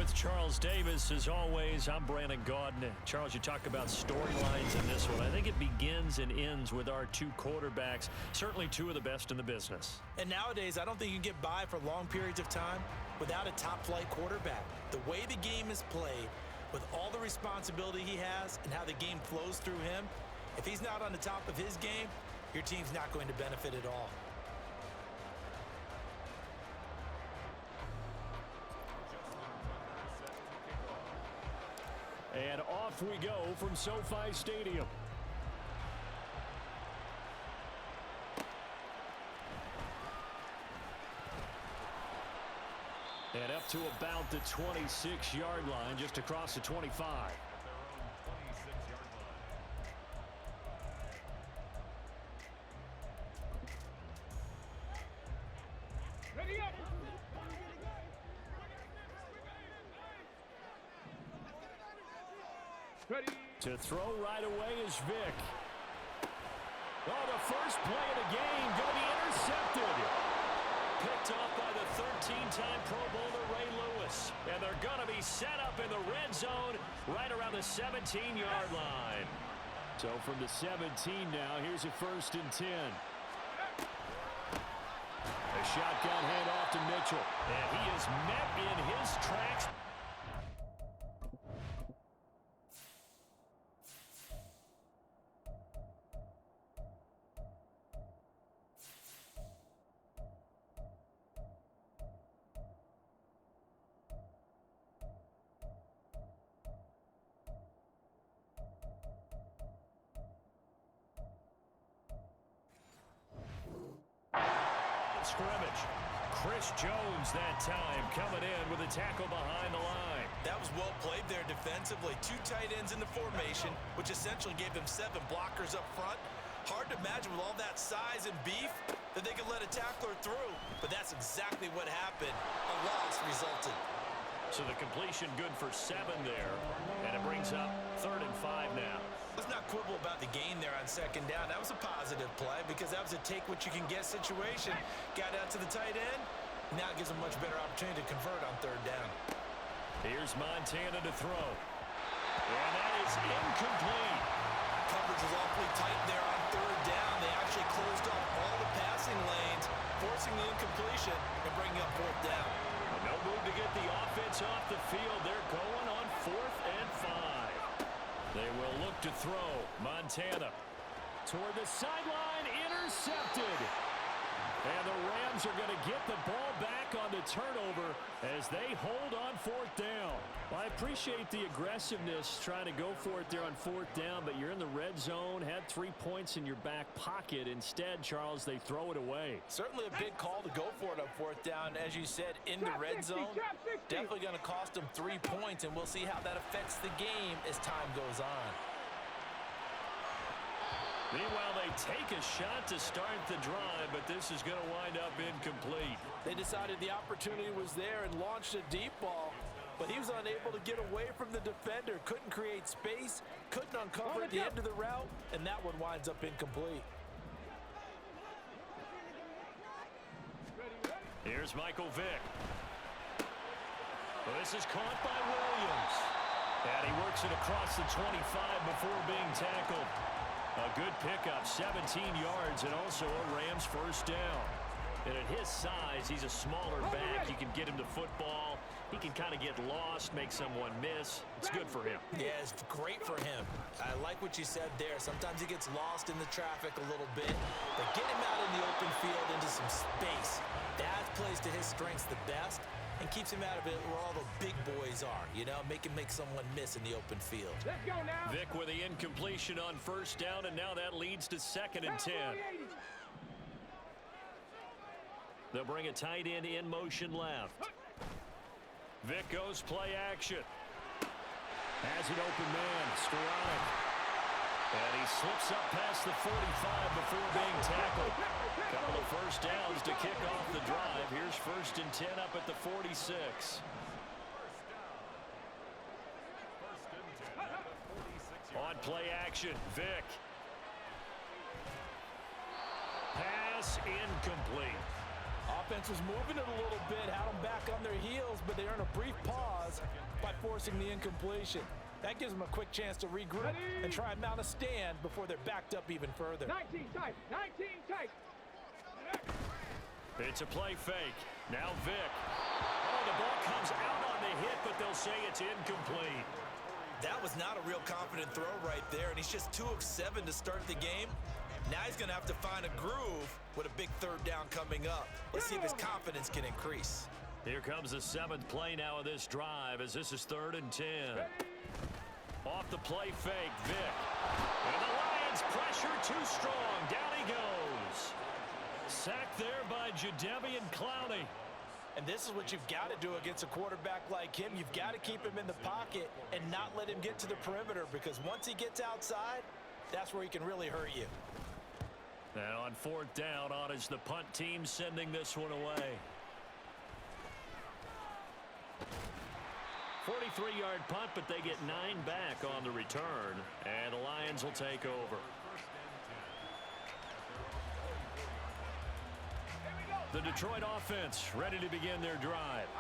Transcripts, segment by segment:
with Charles Davis. As always, I'm Brandon Gaudin. Charles, you talk about storylines in this one. I think it begins and ends with our two quarterbacks, certainly two of the best in the business. And nowadays, I don't think you can get by for long periods of time without a top-flight quarterback. The way the game is played, with all the responsibility he has and how the game flows through him, if he's not on the top of his game, your team's not going to benefit at all. And off we go from SoFi Stadium. And up to about the 26-yard line, just across the 25. Ready up! Ready. To throw right away is Vic. Oh, the first play of the game going to be intercepted. Picked off by the 13-time Pro Bowler Ray Lewis. And they're going to be set up in the red zone right around the 17-yard line. So from the 17 now, here's a 1st and 10. A shotgun handoff to Mitchell. And he is met in his tracks. Scrimmage. Chris Jones that time coming in with a tackle behind the line. That was well played there defensively. 2 tight ends in the formation, which essentially gave them 7 blockers up front. Hard to imagine with all that size and beef that they could let a tackler through, but that's exactly what happened. A loss resulted. So the completion good for 7 there, and it brings up 3rd and 5 now. Let's not quibble about the gain there on 2nd down. That was a positive play because that was a take-what-you-can-get situation. Got out to the tight end. Now it gives them a much better opportunity to convert on 3rd down. Here's Montana to throw. And that is incomplete. Coverage was awfully tight there on 3rd down. They actually closed off all the passing lanes, forcing the incompletion and bringing up 4th down. No move to get the offense off the field. They're going on 4th and 5. They will look to throw. Montana toward the sideline, intercepted. And the Rams are going to get the ball back on the turnover as they hold on 4th down. Well, I appreciate the aggressiveness trying to go for it there on 4th down, but you're in the red zone, had 3 points in your back pocket. Instead, Charles, they throw it away. Certainly a big call to go for it on 4th down. As you said, in the red zone, definitely going to cost them 3 points, and we'll see how that affects the game as time goes on. Meanwhile, they take a shot to start the drive, but this is going to wind up incomplete. They decided the opportunity was there and launched a deep ball, but he was unable to get away from the defender, couldn't create space, couldn't uncover at the end of the route, and that one winds up incomplete. Here's Michael Vick. Well, this is caught by Williams. And he works it across the 25 before being tackled. A good pickup, 17 yards, and also a Rams 1st down. And at his size, he's a smaller back. You can get him to football. He can kind of get lost, make someone miss. It's good for him. Yeah, it's great for him. I like what you said there. Sometimes he gets lost in the traffic a little bit, but get him out in the open field into some space. That plays to his strengths the best and keeps him out of it where all the big boys are, you know, make someone miss in the open field. Let's go now. Vick with the incompletion on 1st down, and now that leads to 2nd and 10. They'll bring a tight end in motion left. Vick goes play action. Has an open man, Skoranek. And he slips up past the 45 before being tackled. Couple of 1st downs to kick off the drive. Here's 1st and 10 up at the 46. On play action, Vick. Pass incomplete. Offense was moving it a little bit, had them back on their heels, but they earn a brief pause by forcing the incompletion. That gives them a quick chance to regroup and try and mount a stand before they're backed up even further. 19 tight, 19 tight. It's a play fake. Now Vick. Oh, the ball comes out on the hit, but they'll say it's incomplete. That was not a real confident throw right there, and he's just 2 of 7 to start the game. Now he's going to have to find a groove with a big third down coming up. Let's see if his confidence can increase. Here comes the 7th play now of this drive as this is 3rd and 10. Off the play fake, Vick. And the Lions pressure too strong. Down he goes. Sacked there by Jadeveon Clowney. And this is what you've got to do against a quarterback like him. You've got to keep him in the pocket and not let him get to the perimeter, because once he gets outside, that's where he can really hurt you. And on 4th down, on is the punt team sending this one away. 43-yard punt, but they get 9 back on the return. And the Lions will take over. The Detroit offense ready to begin their drive.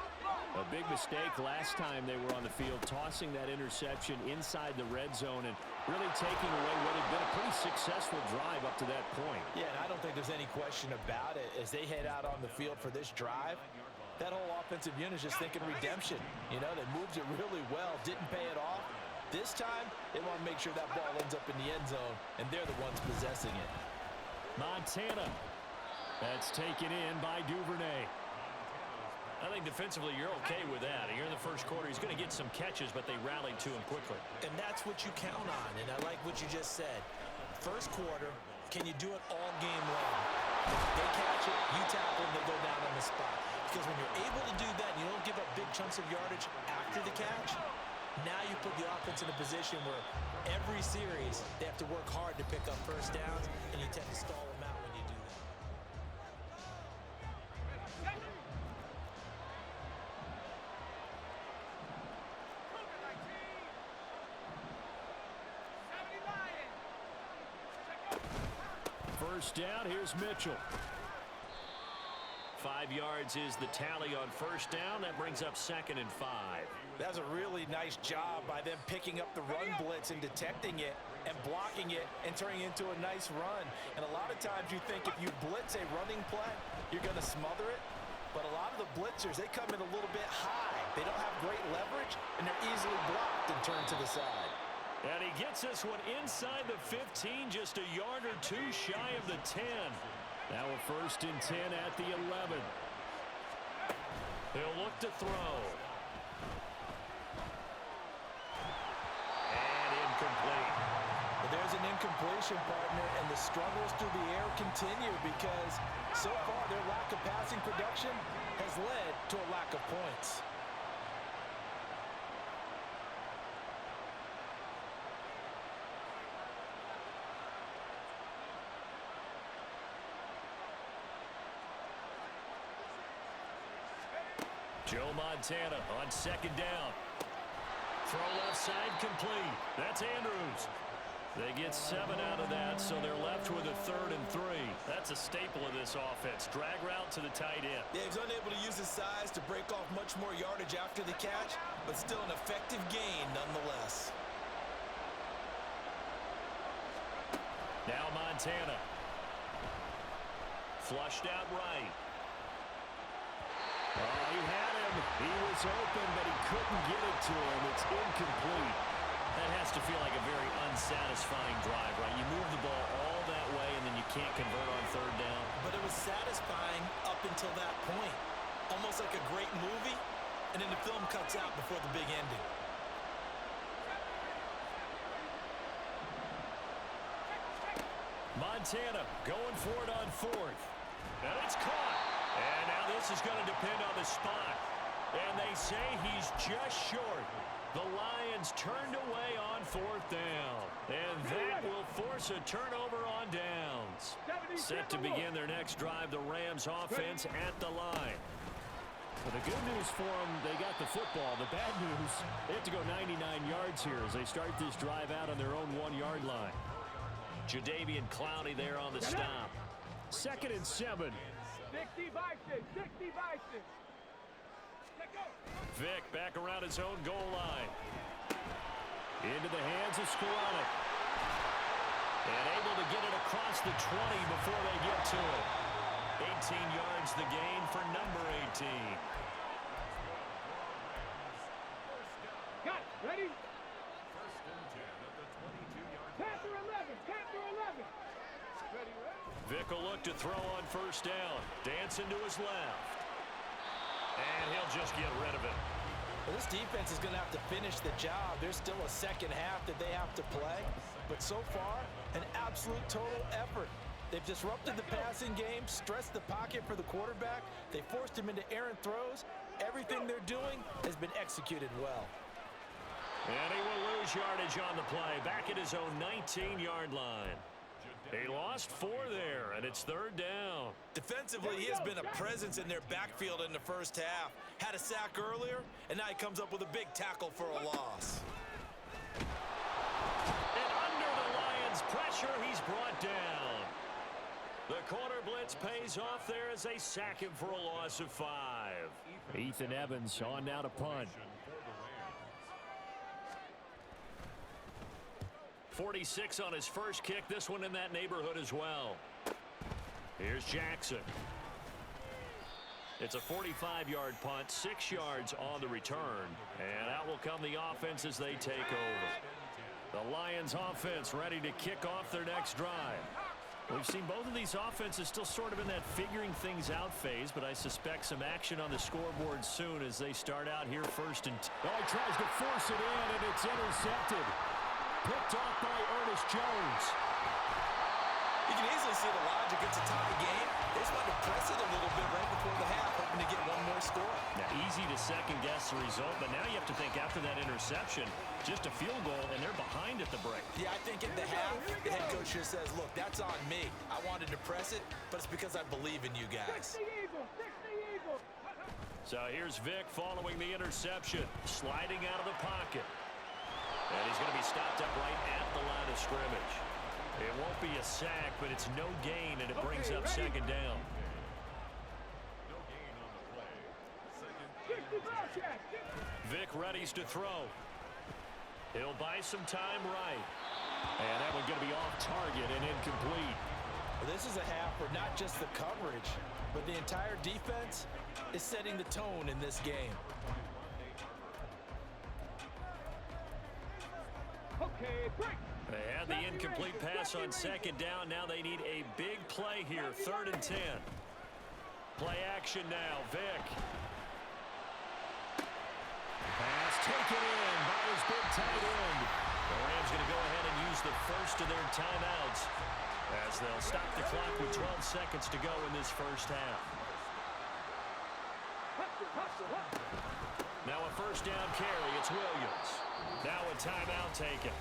A big mistake last time they were on the field, tossing that interception inside the red zone and really taking away what had been a pretty successful drive up to that point. Yeah, and I don't think there's any question about it. As they head out on the field for this drive, that whole offensive unit is just thinking redemption. You know, they moved it really well, didn't pay it off. This time, they want to make sure that ball ends up in the end zone, and they're the ones possessing it. Montana. That's taken in by Duvernay. I think defensively you're okay with that. Here in the first quarter, he's going to get some catches, but they rallied to him quickly. And that's what you count on, and I like what you just said. First quarter, can you do it all game long? They catch it, you tackle them, they go down on the spot. Because when you're able to do that, and you don't give up big chunks of yardage after the catch, now you put the offense in a position where every series they have to work hard to pick up first downs, and you tend to stall them out when you do that. First down, here's Mitchell. 5 yards is the tally on first down. That brings up 2nd and 5. That's a really nice job by them picking up the run blitz and detecting it and blocking it and turning it into a nice run. And a lot of times you think if you blitz a running play, you're going to smother it. But a lot of the blitzers, they come in a little bit high. They don't have great leverage, and they're easily blocked and turned to the side. And he gets this one inside the 15, just a yard or 2 shy of the 10. Now a 1st and 10 at the 11. He'll look to throw. And incomplete. But there's an incompletion, partner, and the struggles through the air continue because so far their lack of passing production has led to a lack of points. Joe Montana on 2nd down. Throw left side complete. That's Andrews. They get 7 out of that, so they're left with a 3rd and 3. That's a staple of this offense. Drag route to the tight end. Yeah, he's unable to use his size to break off much more yardage after the catch, but still an effective gain nonetheless. Now Montana. Flushed out right. Oh, he had him. He was open, but he couldn't get it to him. It's incomplete. That has to feel like a very unsatisfying drive, right? You move the ball all that way, and then you can't convert on 3rd down. But it was satisfying up until that point. Almost like a great movie, and then the film cuts out before the big ending. Montana going for it on 4th. And it's caught. And now this is going to depend on the spot. And they say he's just short. The Lions turned away on 4th down. And that will force a turnover on downs. Set to begin their next drive, the Rams offense at the line. Well, the good news for them, they got the football. The bad news, they have to go 99 yards here as they start this drive out on their own 1-yard line. Jadeveon Clowney there on the stop. 2nd and 7. 60 Bison, 60 Bison. Let go. Vick back around his own goal line. Into the hands of Skoranek. And able to get it across the 20 before they get to it. 18 yards the gain for number 18. Got it. Ready? Panther 11. Panther 11. Ready, ready. Vick will look to throw on first down. Dancing to his left. And he'll just get rid of it. Well, this defense is going to have to finish the job. There's still a second half that they have to play. But so far, an absolute total effort. They've disrupted the passing game, stressed the pocket for the quarterback. They forced him into errant throws. Everything they're doing has been executed well. And he will lose yardage on the play, back at his own 19-yard line. He lost 4 there, and it's third down. Defensively, he has been a presence in their backfield in the first half. Had a sack earlier, and now he comes up with a big tackle for a loss. And under the Lions' pressure, he's brought down. The corner blitz pays off there as they sack him for a loss of 5. Ethan Evans on now to punt. 46 on his first kick. This one in that neighborhood as well. Here's Jackson. It's a 45-yard punt, 6 yards on the return. And out will come the offense as they take over. The Lions offense ready to kick off their next drive. We've seen both of these offenses still sort of in that figuring things out phase, but I suspect some action on the scoreboard soon as they start out here first and Oh, he tries to force it in, and it's intercepted. Picked off by Ernest Jones. You can easily see the logic. It's a tie game. They just wanted to press it a little bit right before the half, hoping to get one more score. Now, easy to second-guess the result, but now you have to think after that interception, just a field goal, and they're behind at the break. Yeah, I think at the half, the head coach just says, look, that's on me. I wanted to press it, but it's because I believe in you guys. 60 Eagles. 60 Eagles. So here's Vick following the interception, sliding out of the pocket. And he's going to be stopped up right at the line of scrimmage. It won't be a sack, but it's no gain, and it brings up second down. No gain on the play. 60 Bobcats. Vick readies to throw. He'll buy some time right. And that one going to be off target and incomplete. Well, this is a half where not just the coverage, but the entire defense is setting the tone in this game. Okay, break. They had the incomplete pass on second down. Now they need a big play here, 3rd and 10. Play action now, Vick. Pass taken in by his big tight end. The Rams going to go ahead and use the first of their timeouts as they'll stop the clock with 12 seconds to go in this first half. Now a first down carry. It's Williams. Now a timeout taken.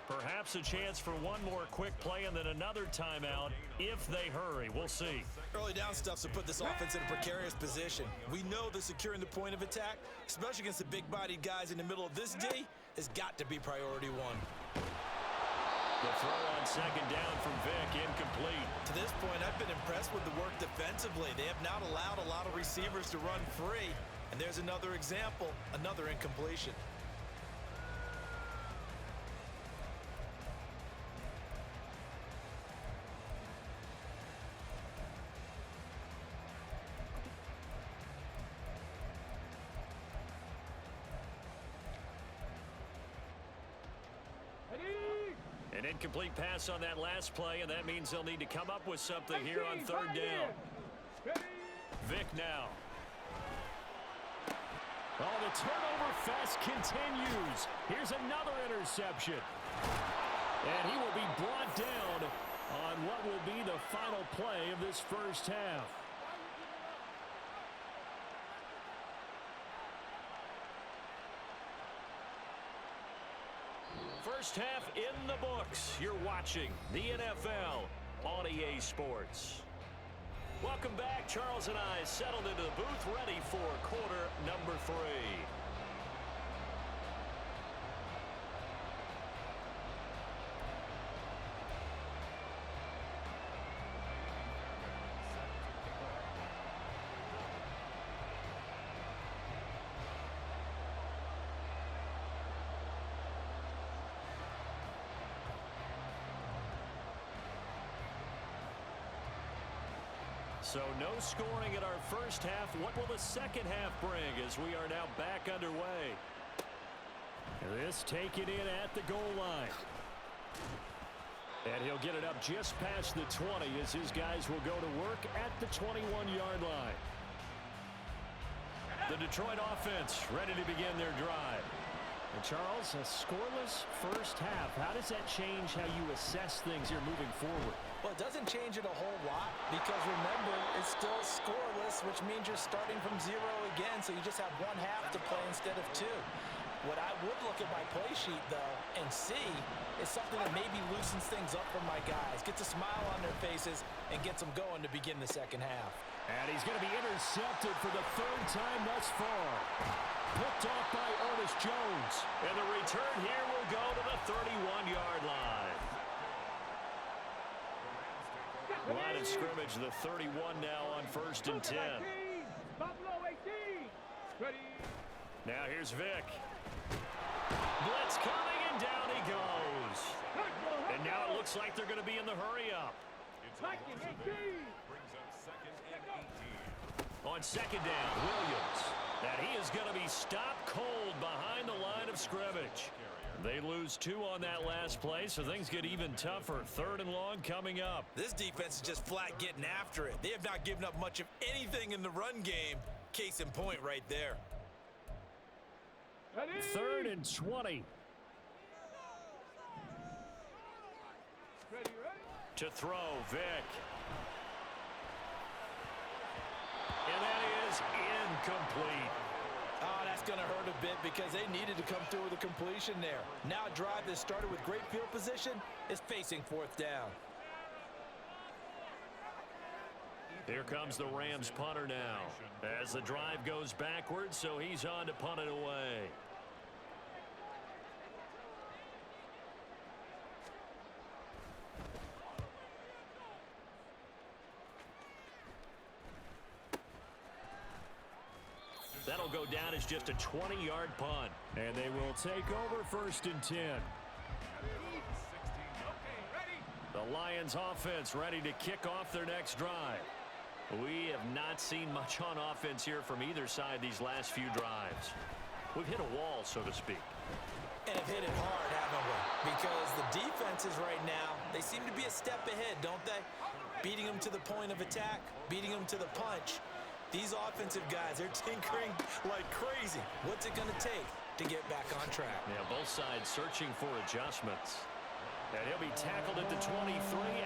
Perhaps a chance for one more quick play and then another timeout if they hurry. We'll see. Early down stuffs will put this offense in a precarious position. We know that securing the point of attack, especially against the big-bodied guys in the middle of this D, has got to be priority one. The throw on second down from Vick, incomplete. To this point, I've been impressed with the work defensively. They have not allowed a lot of receivers to run free. And there's another example, another incompletion. An incomplete pass on that last play, and that means they'll need to come up with something here on 3rd down. Vick now. Oh, the turnover fest continues. Here's another interception. And he will be brought down on what will be the final play of this first half. First half in the books. You're watching the NFL on EA Sports. Welcome back. Charles and I settled into the booth ready for quarter number 3. So no scoring in our first half. What will the second half bring as we are now back underway? This taken in at the goal line. And he'll get it up just past the 20 as his guys will go to work at the 21-yard line. The Detroit offense ready to begin their drive. And Charles, a scoreless first half. How does that change how you assess things here moving forward? Well, it doesn't change it a whole lot because, remember, it's still scoreless, which means you're starting from 0 again, so you just have one half to play instead of 2. What I would look at my play sheet, though, and see is something that maybe loosens things up for my guys, gets a smile on their faces, and gets them going to begin the second half. And he's going to be intercepted for the third time thus far. Picked off by Ernest Jones. And the return here will go to the 31-yard line. Line of scrimmage, the 31 now on 1st and 10. Buffalo 18. Ready. Now here's Vic. Blitz coming, and down he goes. And now it looks like they're going to be in the hurry-up. Viking 18. On second down, Williams. And he is going to be stopped cold behind the line of scrimmage. They lose 2 on that last play, so things get even tougher. 3rd and long coming up. This defense is just flat getting after it. They have not given up much of anything in the run game. Case in point right there. 3rd and 20. Ready. To throw, Vic. And that is incomplete. Oh, that's going to hurt a bit because they needed to come through with a completion there. Now a drive that started with great field position is facing 4th down. Here comes the Rams punter now as the drive goes backwards, so he's on to punt it away. That'll go down as just a 20-yard punt. And they will take over 1st and 10. The Lions offense ready to kick off their next drive. We have not seen much on offense here from either side these last few drives. We've hit a wall, so to speak. And have hit it hard, haven't we? Because the defenses right now, they seem to be a step ahead, don't they? Beating them to the point of attack, beating them to the punch. These offensive guys, they're tinkering like crazy. What's it going to take to get back on track? Yeah, both sides searching for adjustments. And he'll be tackled at the 23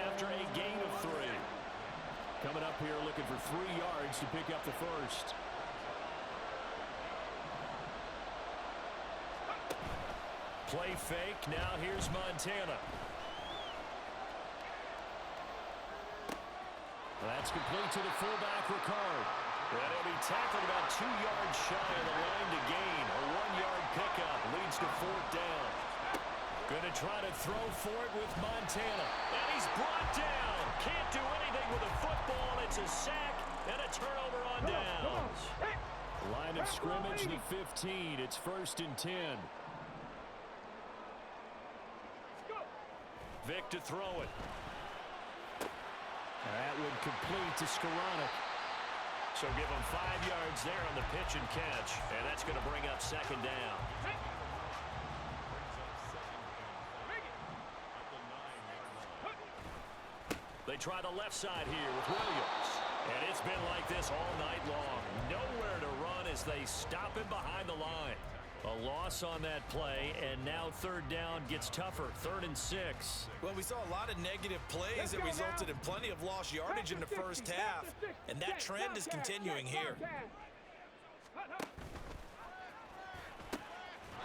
after a gain of 3. Coming up here looking for 3 yards to pick up the first. Play fake. Now here's Montana. That's complete to the fullback, Ricard. And he'll be tackled about 2 yards shy of the line to gain. A 1-yard pickup leads to 4th down. Going to try to throw for it with Montana. And he's brought down. Can't do anything with a football. It's a sack and a turnover on downs. Line of scrimmage, the 15. It's 1st and 10. Vic to throw it. That would complete to Skoranek. So give him 5 yards there on the pitch and catch. And that's going to bring up 2nd down. They try the left side here with Williams. And it's been like this all night long. Nowhere to run as they stop him behind the line. A loss on that play, and now 3rd down gets tougher. 3rd and 6. Well, we saw a lot of negative plays that resulted in plenty of lost yardage in the first half, and that trend is continuing here.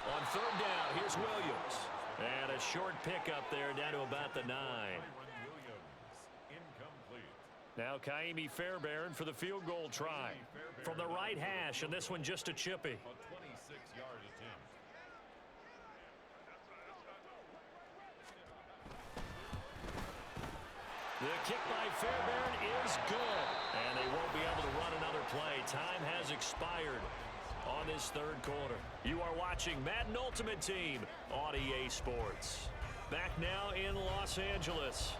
On 3rd down, here's Williams. And a short pickup there down to about the 9. Now Kaimi Fairbairn for the field goal try. From the right hash, and this one just a chippy. The kick by Fairbairn is good. And they won't be able to run another play. Time has expired on this 3rd quarter. You are watching Madden Ultimate Team on EA Sports. Back now in Los Angeles.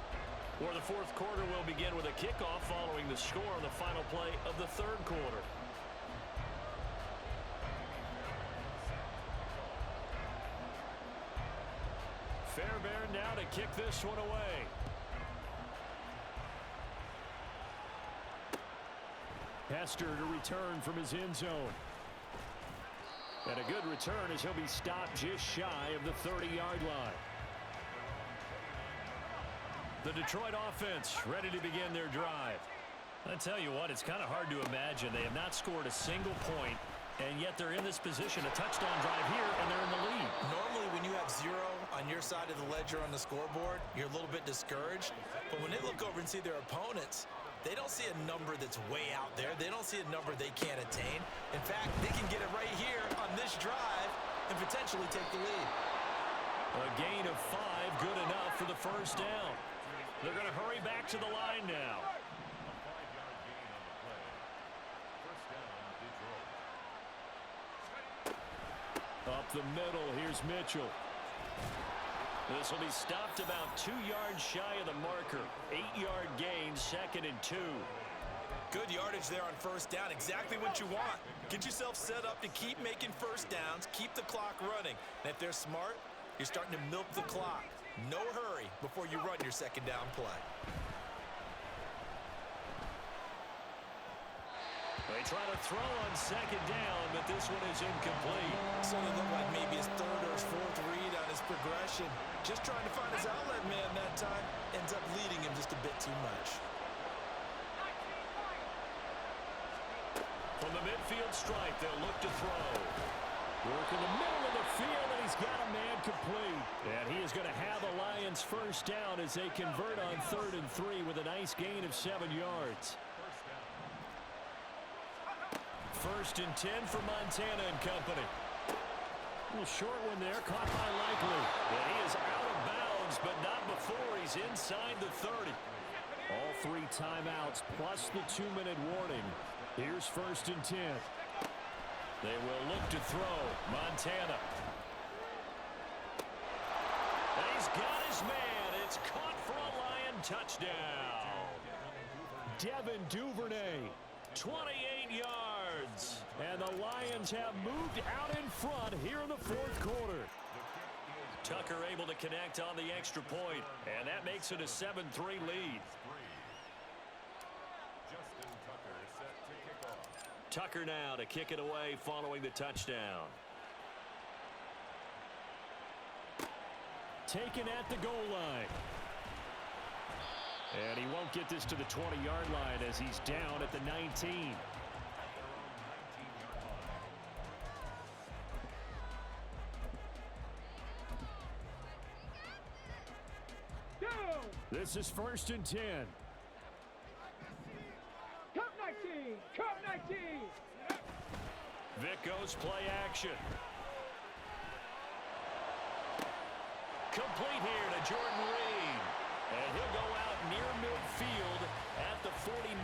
Or the fourth quarter will begin with a kickoff following the score on the final play of the third quarter. Fairbairn now to kick this one away. Hester to return from his end zone. And a good return as he'll be stopped just shy of the 30-yard line. The Detroit offense ready to begin their drive. I tell you what, it's kind of hard to imagine. They have not scored a single point, and yet they're in this position, a touchdown drive here, and they're in the lead. Normally, when you have 0 on your side of the ledger on the scoreboard, you're a little bit discouraged. But when they look over and see their opponents, they don't see a number that's way out there. They don't see a number they can't attain. In fact, they can get it right here on this drive and potentially take the lead. A gain of 5, good enough for the first down. They're going to hurry back to the line now. Up the middle, here's Mitchell. This will be stopped about 2 yards shy of the marker. 8-yard gain, 2nd and 2. Good yardage there on first down. Exactly what you want. Get yourself set up to keep making first downs, keep the clock running. And if they're smart, you're starting to milk the clock. No hurry before you run your second down play. They try to throw on second down, but this one is incomplete. So they look like maybe his third or his fourth read on his progression. Just trying to find his outlet man that time. Ends up leading him just a bit too much. From the midfield stripe, they'll look to throw. Work in the middle of the field, and he's got a man complete. And he is going to have the Lions first down as they convert on 3rd and 3 with a nice gain of 7 yards. 1st and 10 for Montana and company. A little short one there, caught by Likely. And he is out of bounds, but not before he's inside the 30. All 3 timeouts plus the 2-minute warning. Here's 1st and 10. They will look to throw. Montana. And he's got his man. It's caught for a Lion touchdown. Devin Duvernay, 28 yards. And the Lions have moved out in front here in the fourth quarter. Tucker able to connect on the extra point, and that makes it a 7-3 lead. Tucker now to kick it away following the touchdown. Taken at the goal line. And he won't get this to the 20-yard line as he's down at the 19. This is 1st and 10. Cup 19! Cup 19! Vic goes play action. Complete here to Jordan Reed. And he'll go out near midfield at the 49.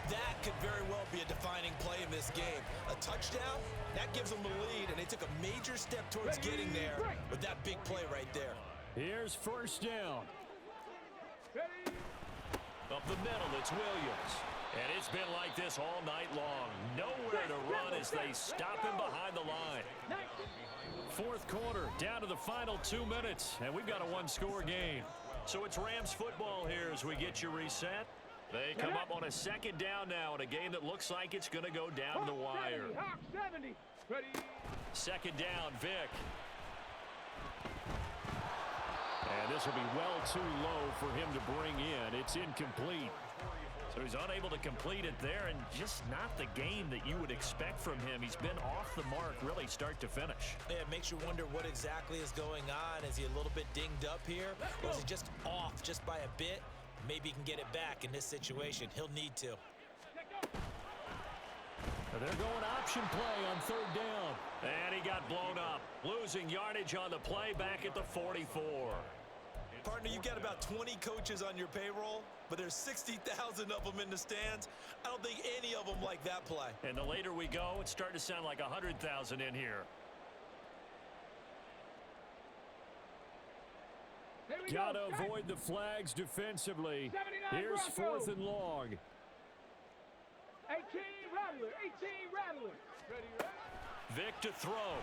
That could very well be a defining play in this game. A touchdown, that gives them the lead, and they took a major step towards getting there with that big play right there. Here's 1st down. Ready? Up the middle, it's Williams. And it's been like this all night long. Nowhere to run as they stop him behind the line. Fourth quarter, down to the final 2 minutes, and we've got a one-score game. So it's Rams football here as we get you reset. They come up on a second down now in a game that looks like it's going to go down to the wire. Hawk 70. Ready? Second down, Vic. And this will be well too low for him to bring in. It's incomplete. So he's unable to complete it there, and just not the game that you would expect from him. He's been off the mark really start to finish. Yeah, it makes you wonder what exactly is going on. Is he a little bit dinged up here? Or is he just off just by a bit? Maybe he can get it back in this situation. He'll need to. They're going option play on 3rd down. And he got blown up. Losing yardage on the play back at the 44. Partner, you've got about 20 coaches on your payroll, but there's 60,000 of them in the stands. I don't think any of them like that play. And the later we go, it's starting to sound like 100,000 in here. Here Gotta avoid the flags defensively. 79 Here's Broncos. 4th and long. 18 Rattler. 18 Rattler. Ready, ready. Vick to throw.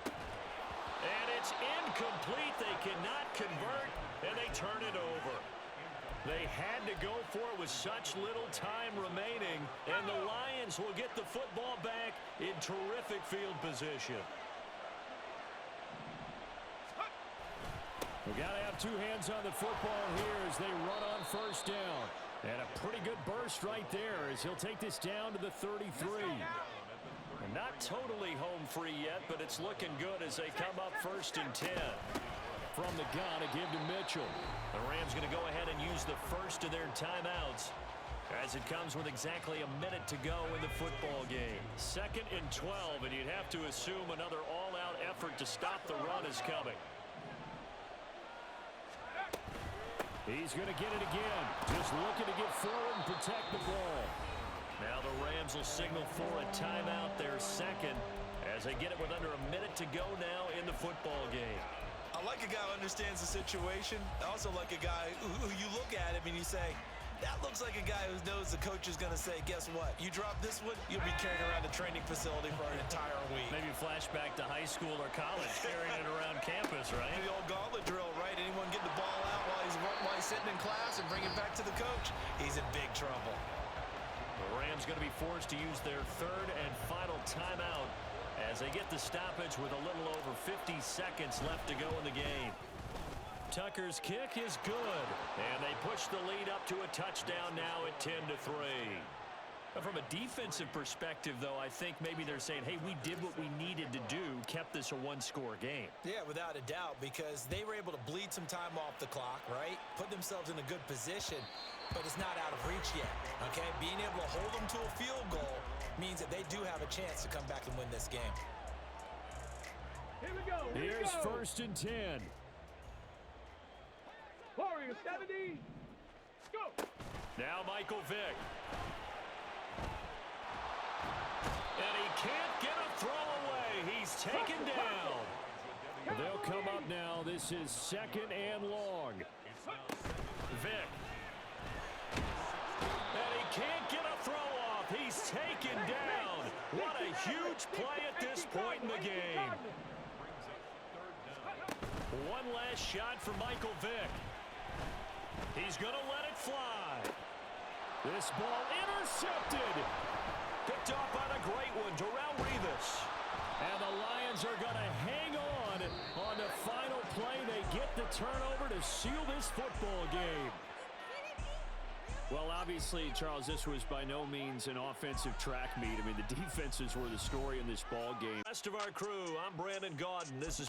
And it's incomplete. They cannot convert, and they turn it over. They had to go for it with such little time remaining, and the Lions will get the football back in terrific field position. We got to have two hands on the football here as they run on 1st down. And a pretty good burst right there as he'll take this down to the 33. And not totally home free yet, but it's looking good as they come up 1st and 10. From the gun, a give to Mitchell. The Rams going to go ahead and use the first of their timeouts as it comes with exactly a minute to go in the football game. 2nd and 12, and you'd have to assume another all-out effort to stop the run is coming. He's going to get it again. Just looking to get forward and protect the ball. Now the Rams will signal for a timeout, their 2nd, as they get it with under a minute to go now in the football game. I like a guy who understands the situation. I also like a guy who you look at him and you say, that looks like a guy who knows the coach is going to say, guess what? You drop this one, you'll be carrying around the training facility for an entire week. Maybe flashback to high school or college, carrying it around campus, right? The old gauntlet drill, right? Anyone get the ball out while he's sitting in class and bring it back to the coach, he's in big trouble. The Rams going to be forced to use their 3rd and final timeout as they get the stoppage with a little over 50 seconds left to go in the game. Tucker's kick is good, and they push the lead up to a touchdown now at 10-3. From a defensive perspective, though, I think maybe they're saying, hey, we did what we needed to do, kept this a one-score game. Yeah, without a doubt, because they were able to bleed some time off the clock, right? Put themselves in a good position, but it's not out of reach yet, okay? Being able to hold them to a field goal means that they do have a chance to come back and win this game. Here we go. Here's 1st and 10. Warriors 70. Go. Now Michael Vick. And he can't get a throw away. He's taken down. They'll come up now. This is 2nd and long. Vick. And he can't get a throw off. He's taken down. What a huge play at this point in the game. One last shot for Michael Vick. He's going to let it fly. This ball intercepted. Picked off by the great one, Darrelle Revis. And the Lions are going to hang on the final play. They get the turnover to seal this football game. Well, obviously, Charles, this was by no means an offensive track meet. I mean, the defenses were the story in this ball game. Rest of our crew, I'm Brandon Gaudin. This is